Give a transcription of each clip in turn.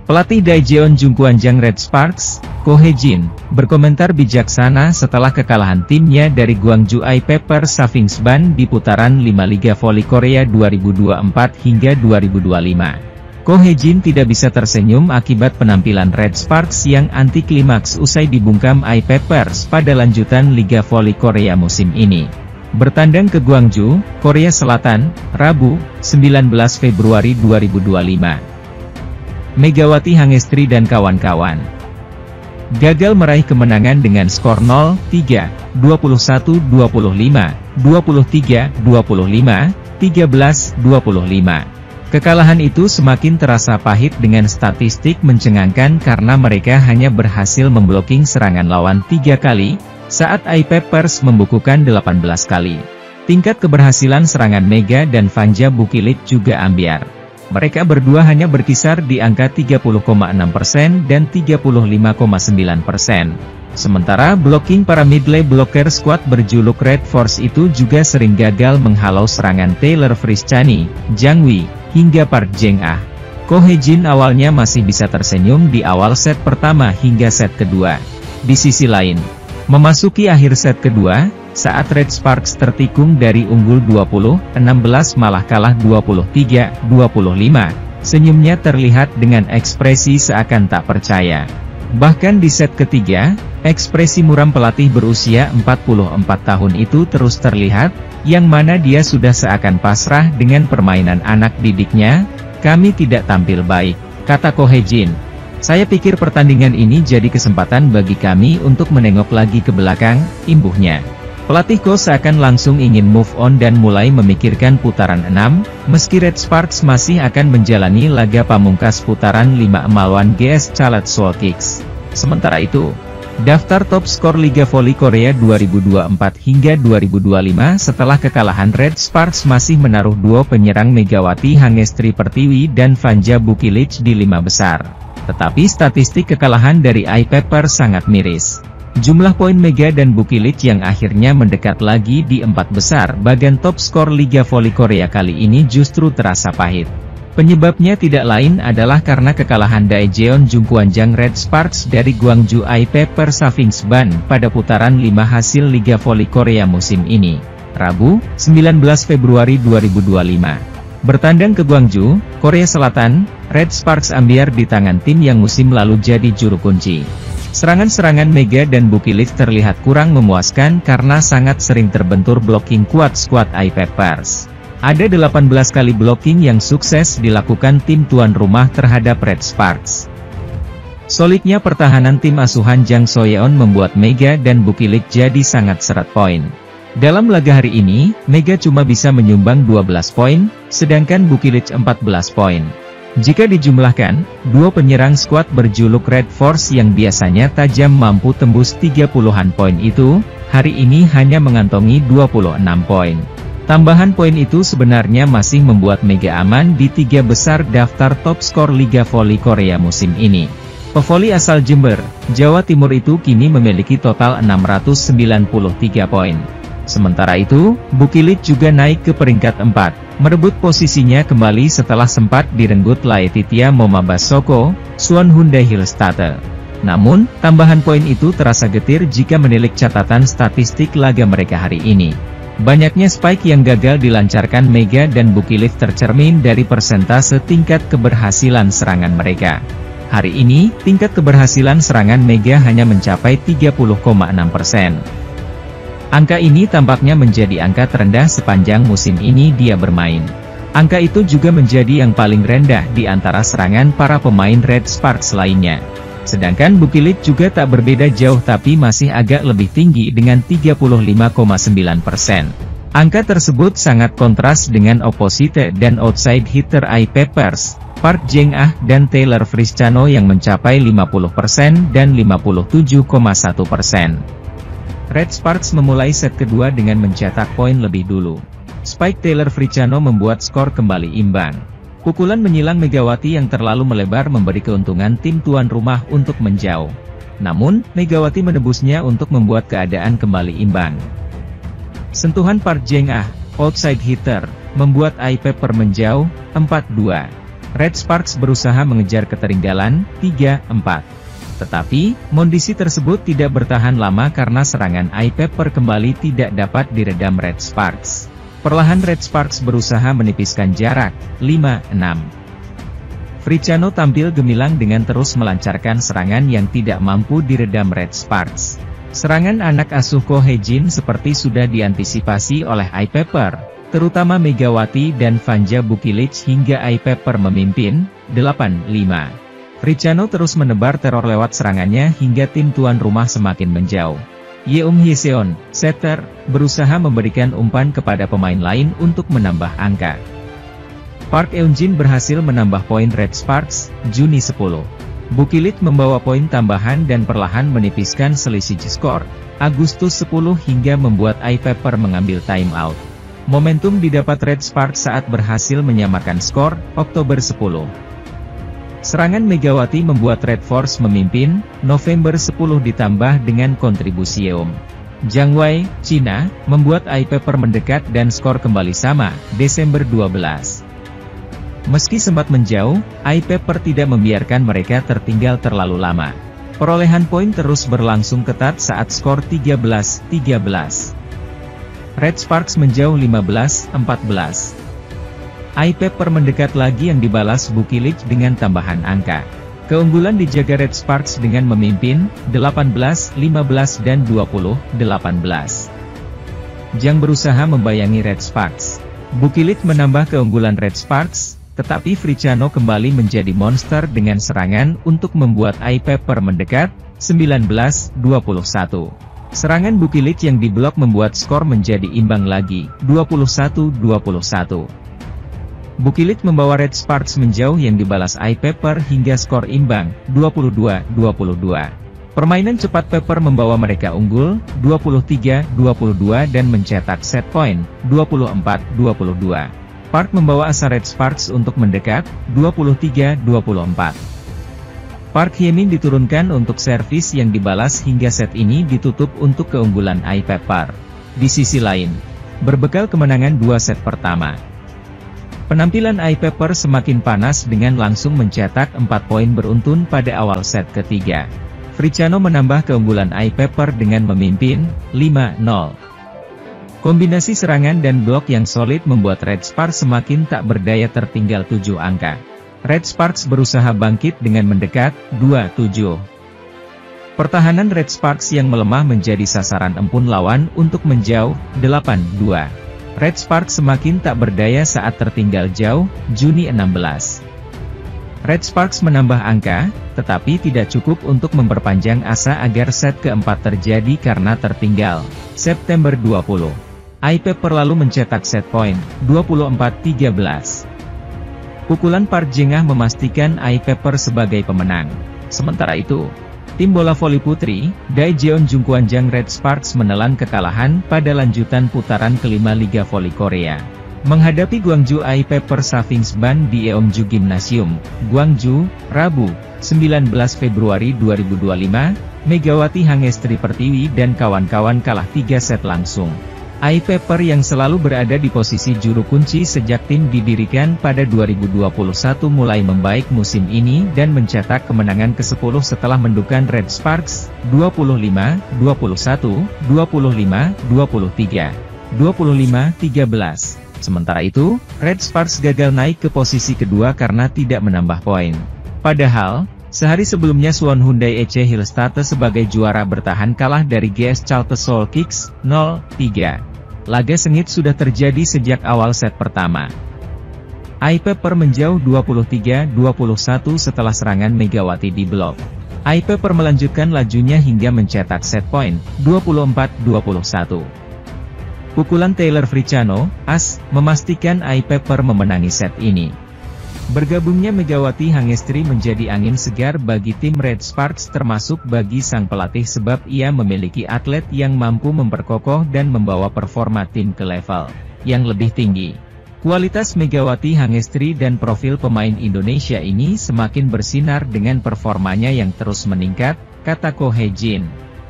Pelatih Daejeon Jungkwanjang Red Sparks, Ko Hye-jin, berkomentar bijaksana setelah kekalahan timnya dari Gwangju I-Pepper Safingsban di putaran 5 Liga Voli Korea 2024 hingga 2025. Ko Hye-jin tidak bisa tersenyum akibat penampilan Red Sparks yang anti klimaks usai dibungkam I-Peppers pada lanjutan Liga Voli Korea musim ini. Bertandang ke Gwangju, Korea Selatan, Rabu, 19 Februari 2025. Megawati Hangestri dan kawan-kawan gagal meraih kemenangan dengan skor 0-3, 21-25, 23-25, 13-25. Kekalahan itu semakin terasa pahit dengan statistik mencengangkan karena mereka hanya berhasil membloking serangan lawan 3 kali, saat I-Peppers membukukan 18 kali. Tingkat keberhasilan serangan Mega dan Vanja Bukilit juga ambiar. Mereka berdua hanya berkisar di angka 30,6% dan 35,9%. Sementara blocking para midlane blocker squad berjuluk Red Force itu juga sering gagal menghalau serangan Taylor Frischani, Jang Wei, hingga Park Jeng-ah. Ko Hye-jin awalnya masih bisa tersenyum di awal set pertama hingga set kedua. Di sisi lain, memasuki akhir set kedua, saat Red Sparks tertikung dari unggul 20-16 malah kalah 23-25, senyumnya terlihat dengan ekspresi seakan tak percaya. Bahkan di set ketiga, ekspresi muram pelatih berusia 44 tahun itu terus terlihat, yang mana dia sudah seakan pasrah dengan permainan anak didiknya. "Kami tidak tampil baik," kata Ko Hye-jin. "Saya pikir pertandingan ini jadi kesempatan bagi kami untuk menengok lagi ke belakang," imbuhnya. Pelatih Ko seakan langsung ingin move on dan mulai memikirkan putaran 6, meski Red Sparks masih akan menjalani laga pamungkas putaran 5 melawan GS Charlotte Soul Kicks. Sementara itu, daftar top skor Liga Voli Korea 2024 hingga 2025 setelah kekalahan Red Sparks masih menaruh duo penyerang Megawati Hangestri Pertiwi dan Vanja Bukilit di 5 besar. Tetapi statistik kekalahan dari I-Pepper sangat miris. Jumlah poin Mega dan Bukilit yang akhirnya mendekat lagi di 4 besar bagan top skor Liga Voli Korea kali ini justru terasa pahit. Penyebabnya tidak lain adalah karena kekalahan Daejeon Jungkwanjang Red Sparks dari Gwangju I-Pepper Safingsban pada putaran 5 hasil Liga Voli Korea musim ini. Rabu, 19 Februari 2025. Bertandang ke Gwangju, Korea Selatan, Red Sparks ambiar di tangan tim yang musim lalu jadi juru kunci. Serangan-serangan Mega dan Bukilit terlihat kurang memuaskan karena sangat sering terbentur blocking kuat skuad I-Peppers. Ada 18 kali blocking yang sukses dilakukan tim tuan rumah terhadap Red Sparks. Solidnya pertahanan tim asuhan Jang Soyeon membuat Mega dan Bukilit jadi sangat seret poin. Dalam laga hari ini, Mega cuma bisa menyumbang 12 poin, sedangkan Bukilit 14 poin. Jika dijumlahkan, dua penyerang skuad berjuluk Red Force yang biasanya tajam mampu tembus 30-an poin itu, hari ini hanya mengantongi 26 poin. Tambahan poin itu sebenarnya masih membuat Mega aman di 3 besar daftar top skor Liga Voli Korea musim ini. Pevoli asal Jember, Jawa Timur itu kini memiliki total 693 poin. Sementara itu, Bukilit juga naik ke peringkat 4, merebut posisinya kembali setelah sempat direnggut Laetitia Momabasoko, Suwon Hyundai Hillstatte. Namun, tambahan poin itu terasa getir jika menilik catatan statistik laga mereka hari ini. Banyaknya spike yang gagal dilancarkan Mega dan Bukilit tercermin dari persentase tingkat keberhasilan serangan mereka. Hari ini, tingkat keberhasilan serangan Mega hanya mencapai 30,6%. Angka ini tampaknya menjadi angka terendah sepanjang musim ini dia bermain. Angka itu juga menjadi yang paling rendah di antara serangan para pemain Red Sparks lainnya. Sedangkan Bukilit juga tak berbeda jauh tapi masih agak lebih tinggi dengan 35,9%. Angka tersebut sangat kontras dengan opposite dan outside hitter I-Peppers, Park Jeng-ah dan Taylor Frischano yang mencapai 50% dan 57,1%. Red Sparks memulai set kedua dengan mencetak poin lebih dulu. Spike Taylor Frischano membuat skor kembali imbang. Pukulan menyilang Megawati yang terlalu melebar memberi keuntungan tim tuan rumah untuk menjauh. Namun, Megawati menebusnya untuk membuat keadaan kembali imbang. Sentuhan Park Jeng-ah, outside hitter, membuat I-Pepper menjauh, 4-2. Red Sparks berusaha mengejar ketertinggalan, 3-4. Tetapi, kondisi tersebut tidak bertahan lama karena serangan Eye Pepper kembali tidak dapat diredam Red Sparks. Perlahan Red Sparks berusaha menipiskan jarak, 5-6. Friciano tampil gemilang dengan terus melancarkan serangan yang tidak mampu diredam Red Sparks. Serangan anak asuh Ko Hee-jin seperti sudah diantisipasi oleh Eye Pepper, terutama Megawati dan Vanja Bukilic hingga Eye Pepper memimpin, 8-5. Friciano terus menebar teror lewat serangannya hingga tim tuan rumah semakin menjauh. Yeom Hyeseon, setter, berusaha memberikan umpan kepada pemain lain untuk menambah angka. Park Eun-jin berhasil menambah poin Red Sparks, Juni 10. Bukilic membawa poin tambahan dan perlahan menipiskan selisih skor, Agustus 10 hingga membuat Eye Pepper mengambil time out. Momentum didapat Red Sparks saat berhasil menyamakan skor, Oktober 10. Serangan Megawati membuat Red Force memimpin, November 10 ditambah dengan kontribusi Yeom. Zhang Wei, Cina, membuat Eye Pepper mendekat dan skor kembali sama, Desember 12. Meski sempat menjauh, Eye Pepper tidak membiarkan mereka tertinggal terlalu lama. Perolehan poin terus berlangsung ketat saat skor 13-13. Red Sparks menjauh 15-14. Eye Pepper mendekat lagi yang dibalas Bukilic dengan tambahan angka. Keunggulan dijaga Red Sparks dengan memimpin, 18-15 dan 20-18. Zhang berusaha membayangi Red Sparks. Bukilic menambah keunggulan Red Sparks, tetapi Friciano kembali menjadi monster dengan serangan untuk membuat Eye Pepper mendekat, 19-21. Serangan Bukilic yang diblok membuat skor menjadi imbang lagi, 21-21. Bukilic membawa Red Sparks menjauh yang dibalas Eye Pepper hingga skor imbang, 22-22. Permainan cepat Pepper membawa mereka unggul, 23-22 dan mencetak set point, 24-22. Park membawa asa Red Sparks untuk mendekat, 23-24. Park Hye-min diturunkan untuk servis yang dibalas hingga set ini ditutup untuk keunggulan Eye Pepper. Di sisi lain, berbekal kemenangan 2 set pertama, penampilan Eye Pepper semakin panas dengan langsung mencetak 4 poin beruntun pada awal set ketiga. Friciano menambah keunggulan Eye Pepper dengan memimpin, 5-0. Kombinasi serangan dan blok yang solid membuat Red Sparks semakin tak berdaya tertinggal 7 angka. Red Sparks berusaha bangkit dengan mendekat, 2-7. Pertahanan Red Sparks yang melemah menjadi sasaran empun lawan untuk menjauh, 8-2. Red Sparks semakin tak berdaya saat tertinggal jauh, Juni 16. Red Sparks menambah angka, tetapi tidak cukup untuk memperpanjang asa agar set keempat terjadi karena tertinggal, September 20. Eye Pepper lalu mencetak set point, 24-13. Pukulan Park Jengah memastikan Eye Pepper sebagai pemenang. Sementara itu, tim bola voli putri, Daejeon Jungkwanjang Red Sparks menelan kekalahan pada lanjutan putaran kelima Liga Voli Korea. Menghadapi Gwangju Eye Pepper Savings Ban di Eomju Gymnasium, Gwangju, Rabu, 19 Februari 2025, Megawati Hangestri Pertiwi dan kawan-kawan kalah 3 set langsung. Eye Pepper yang selalu berada di posisi juru kunci sejak tim didirikan pada 2021 mulai membaik musim ini dan mencetak kemenangan ke-10 setelah mendukan Red Sparks, 25-21, 25-23, 25-13. Sementara itu, Red Sparks gagal naik ke posisi kedua karena tidak menambah poin. Padahal, sehari sebelumnya Suwon Hyundai Ece Hillstate sebagai juara bertahan kalah dari GS Chalte Seoul Kicks, 0-3. Laga sengit sudah terjadi sejak awal set pertama. Eye Pepper menjauh 23-21 setelah serangan Megawati di blok. Eye Pepper melanjutkan lajunya hingga mencetak set point, 24-21. Pukulan Taylor Friciano, as, memastikan Eye Pepper memenangi set ini. Bergabungnya Megawati Hangestri menjadi angin segar bagi tim Red Sparks termasuk bagi sang pelatih sebab ia memiliki atlet yang mampu memperkokoh dan membawa performa tim ke level yang lebih tinggi. Kualitas Megawati Hangestri dan profil pemain Indonesia ini semakin bersinar dengan performanya yang terus meningkat, kata Ko Hee-jin.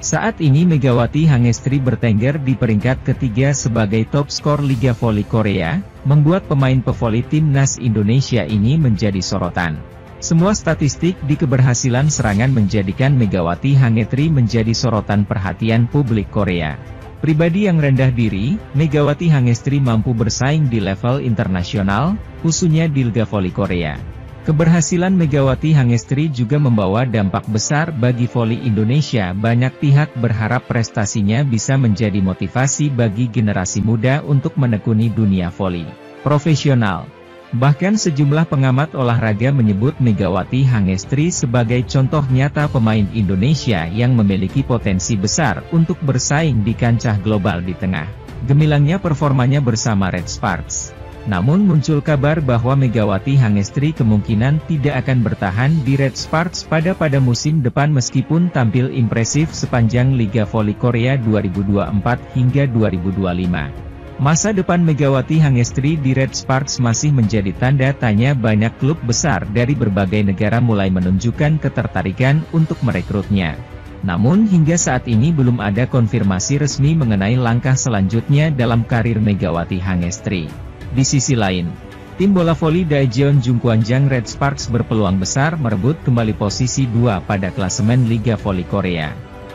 Saat ini Megawati Hangestri bertengger di peringkat ketiga sebagai top skor Liga Voli Korea, membuat pemain pevoli timnas Indonesia ini menjadi sorotan. Semua statistik di keberhasilan serangan menjadikan Megawati Hangestri menjadi sorotan perhatian publik Korea. Pribadi yang rendah diri, Megawati Hangestri mampu bersaing di level internasional, khususnya di Liga Voli Korea. Keberhasilan Megawati Hangestri juga membawa dampak besar bagi voli Indonesia. Banyak pihak berharap prestasinya bisa menjadi motivasi bagi generasi muda untuk menekuni dunia voli profesional. Bahkan sejumlah pengamat olahraga menyebut Megawati Hangestri sebagai contoh nyata pemain Indonesia yang memiliki potensi besar untuk bersaing di kancah global di tengah gemilangnya performanya bersama Red Sparks. Namun muncul kabar bahwa Megawati Hangestri kemungkinan tidak akan bertahan di Red Sparks pada musim depan meskipun tampil impresif sepanjang Liga Voli Korea 2024 hingga 2025. Masa depan Megawati Hangestri di Red Sparks masih menjadi tanda tanya. Banyak klub besar dari berbagai negara mulai menunjukkan ketertarikan untuk merekrutnya. Namun hingga saat ini belum ada konfirmasi resmi mengenai langkah selanjutnya dalam karir Megawati Hangestri. Di sisi lain, tim bola voli Daejeon Jungkwanjang Red Sparks berpeluang besar merebut kembali posisi 2 pada klasemen Liga Voli Korea.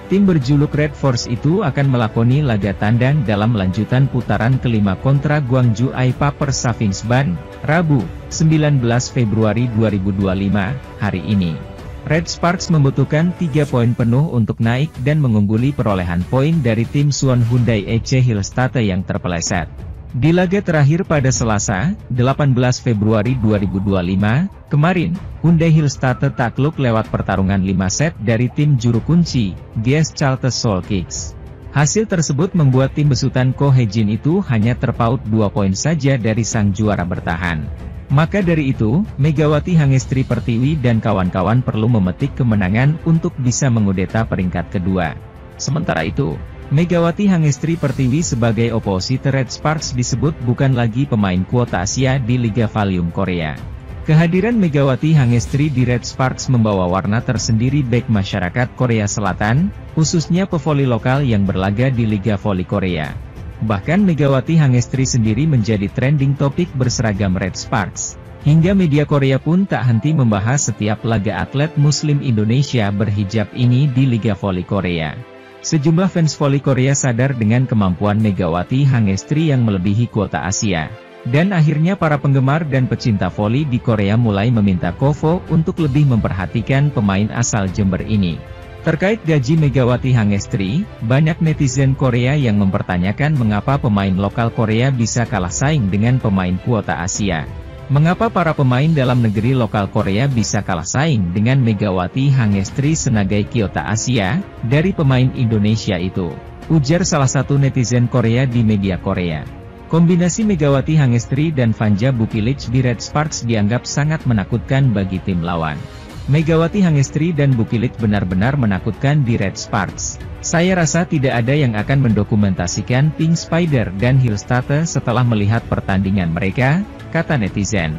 Tim berjuluk Red Force itu akan melakoni laga tandang dalam lanjutan putaran kelima kontra Gwangju Aipa Persafingsban, Rabu, 19 Februari 2025, hari ini. Red Sparks membutuhkan 3 poin penuh untuk naik dan mengungguli perolehan poin dari tim Suwon Hyundai EC Hillstatte yang terpeleset. Di laga terakhir pada Selasa, 18 Februari 2025, kemarin, Hyundai Hillstatte takluk lewat pertarungan 5 set dari tim juru kunci, GS Charlotte Soul Kicks. Hasil tersebut membuat tim besutan Ko Hye-jin itu hanya terpaut 2 poin saja dari sang juara bertahan. Maka dari itu, Megawati Hangestri Pertiwi dan kawan-kawan perlu memetik kemenangan untuk bisa mengudeta peringkat kedua. Sementara itu, Megawati Hangestri Pertiwi sebagai oposisi Red Sparks disebut bukan lagi pemain kuota Asia di Liga Valium Korea. Kehadiran Megawati Hangestri di Red Sparks membawa warna tersendiri bagi masyarakat Korea Selatan, khususnya pevoli lokal yang berlaga di Liga Voli Korea. Bahkan Megawati Hangestri sendiri menjadi trending topik berseragam Red Sparks. Hingga media Korea pun tak henti membahas setiap laga atlet Muslim Indonesia berhijab ini di Liga Voli Korea. Sejumlah fans voli Korea sadar dengan kemampuan Megawati Hangestri yang melebihi kuota Asia. Dan akhirnya para penggemar dan pecinta voli di Korea mulai meminta KOFO untuk lebih memperhatikan pemain asal Jember ini. Terkait gaji Megawati Hangestri, banyak netizen Korea yang mempertanyakan mengapa pemain lokal Korea bisa kalah saing dengan pemain kuota Asia. Mengapa para pemain dalam negeri lokal Korea bisa kalah saing dengan Megawati Hangestri sebagai kuota Asia, dari pemain Indonesia itu? Ujar salah satu netizen Korea di media Korea. Kombinasi Megawati Hangestri dan Vanja Bukilic di Red Sparks dianggap sangat menakutkan bagi tim lawan. Megawati Hangestri dan Bukilic benar-benar menakutkan di Red Sparks. Saya rasa tidak ada yang akan mendokumentasikan Pink Spider dan Hillstatte setelah melihat pertandingan mereka, kata netizen.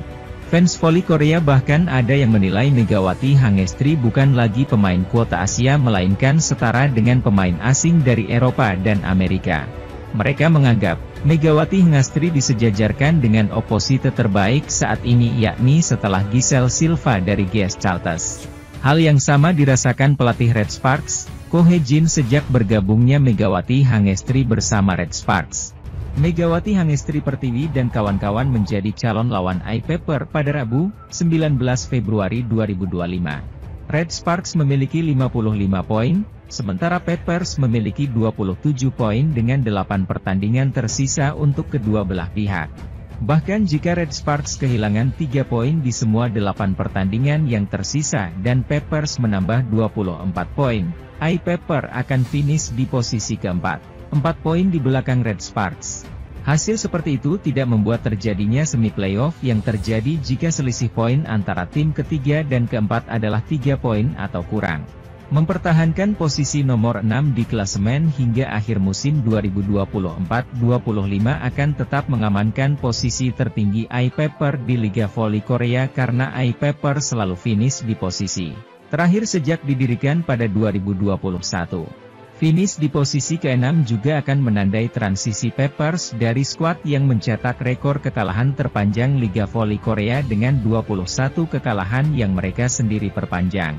Fans voli Korea bahkan ada yang menilai Megawati Hangestri bukan lagi pemain kuota Asia melainkan setara dengan pemain asing dari Eropa dan Amerika. Mereka menganggap, Megawati Hangestri disejajarkan dengan oposisi terbaik saat ini yakni setelah Giselle Silva dari GS Charlotte. Hal yang sama dirasakan pelatih Red Sparks, Ko Hye-jin sejak bergabungnya Megawati Hangestri bersama Red Sparks. Megawati Hangestri Pertiwi dan kawan-kawan menjadi calon lawan iPepper pada Rabu, 19 Februari 2025. Red Sparks memiliki 55 poin, sementara Peppers memiliki 27 poin dengan 8 pertandingan tersisa untuk kedua belah pihak. Bahkan jika Red Sparks kehilangan 3 poin di semua 8 pertandingan yang tersisa dan Peppers menambah 24 poin, iPepper akan finish di posisi keempat, 4 poin di belakang Red Sparks. Hasil seperti itu tidak membuat terjadinya semi playoff yang terjadi jika selisih poin antara tim ketiga dan keempat adalah 3 poin atau kurang. Mempertahankan posisi nomor 6 di klasemen hingga akhir musim 2024-25 akan tetap mengamankan posisi tertinggi iPepper di Liga Voli Korea karena iPepper selalu finish di posisi terakhir sejak didirikan pada 2021. Finish di posisi ke-6 juga akan menandai transisi Peppers dari skuad yang mencetak rekor kekalahan terpanjang Liga Voli Korea dengan 21 kekalahan yang mereka sendiri perpanjang.